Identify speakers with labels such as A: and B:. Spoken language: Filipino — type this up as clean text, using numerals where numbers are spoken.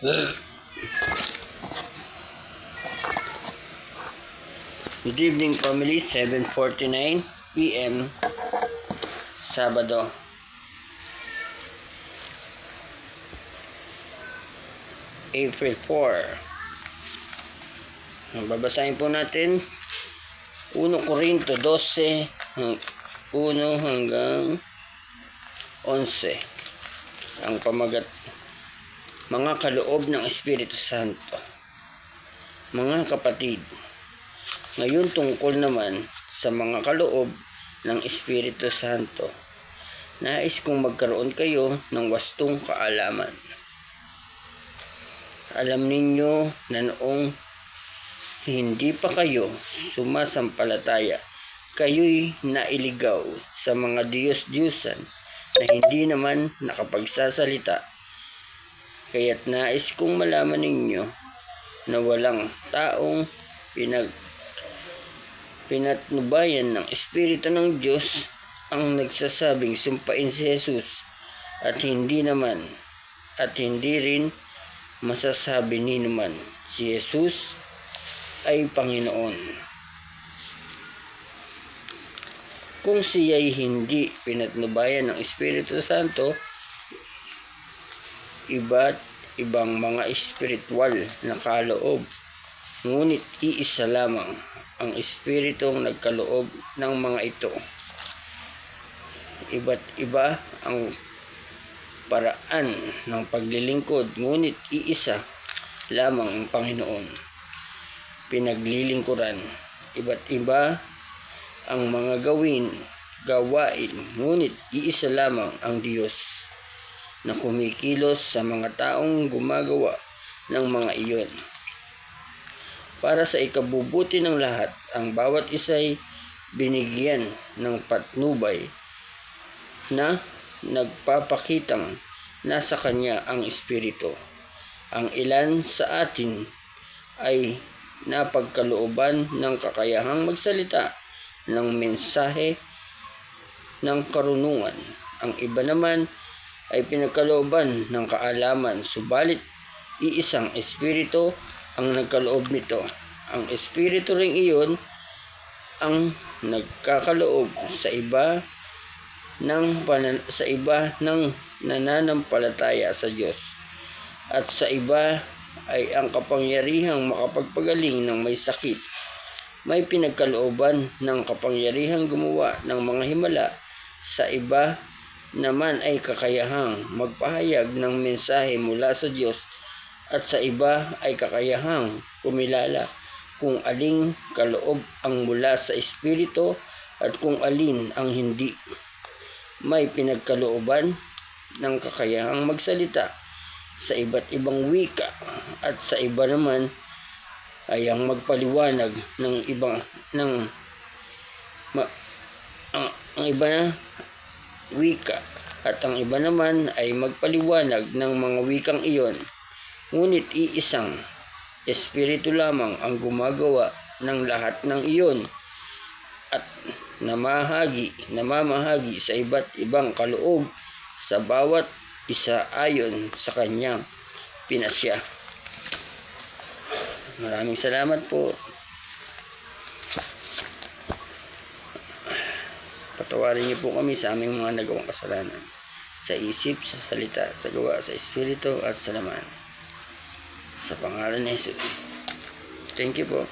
A: Good evening family, 7:49 PM, Sabado. April 4. Babasahin po natin 1 Corinto 12, 1 hanggang 11. Ang pamagat, mga kaloob ng Espiritu Santo. Mga kapatid, ngayon tungkol naman sa mga kaloob ng Espiritu Santo, nais kong magkaroon kayo ng wastong kaalaman. Alam ninyo na noong hindi pa kayo sumasampalataya, kayo'y nailigaw sa mga Diyos-Diyusan na hindi naman nakapagsasalita. Kaya't nais kong malaman ninyo na walang taong pinatnubayan ng Espiritu ng Diyos ang nagsasabing sumpain si Jesus, at hindi rin masasabi ni naman si Jesus ay Panginoon. Kung siya'y hindi pinatnubayan ng Espiritu Santo, iba't ibang mga espiritual na kaloob, ngunit iisa lamang ang Espiritong nagkaloob ng mga ito. Iba't iba ang paraan ng paglilingkod, ngunit iisa lamang ang Panginoon. Pinaglilingkuran, iba't iba ang mga gawain, ngunit iisa lamang ang Diyos na kumikilos sa mga taong gumagawa ng mga iyon. Para sa ikabubuti ng lahat, ang bawat isa'y binigyan ng patnubay na nagpapakitang nasa kanya ang Espiritu. Ang ilan sa atin ay napagkalooban ng kakayahang magsalita ng mensahe ng karunungan. Ang iba naman ay pinagkalooban ng kaalaman, subalit iisang Espiritu ang nagkaloob nito. Ang Espiritu ring iyon ang nagkakaloob sa iba ng nananampalataya sa Diyos, at sa iba ay ang kapangyarihang makapagpagaling ng may sakit. May pinagkalooban ng kapangyarihang gumawa ng mga himala, sa iba naman ay kakayahang magpahayag ng mensahe mula sa Diyos, at sa iba ay kakayahang kumilala kung aling kaloob ang mula sa Espiritu at kung alin ang hindi. May pinagkalooban ng kakayahang magsalita sa iba't ibang wika, at sa iba naman ay ang magpaliwanag ng ang iba na wika, at ang iba naman ay magpaliwanag ng mga wikang iyon. Ngunit iisang Espiritu lamang ang gumagawa ng lahat ng iyon, at namamahagi sa iba't ibang kaloob sa bawat isa ayon sa kanyang pinasya. Maraming salamat po. Patawarin niyo po kami sa aming mga nagawang kasalanan, sa isip, sa salita, sa gawa, sa Espiritu at sa laman. Sa pangalan ni Jesus. Thank you po.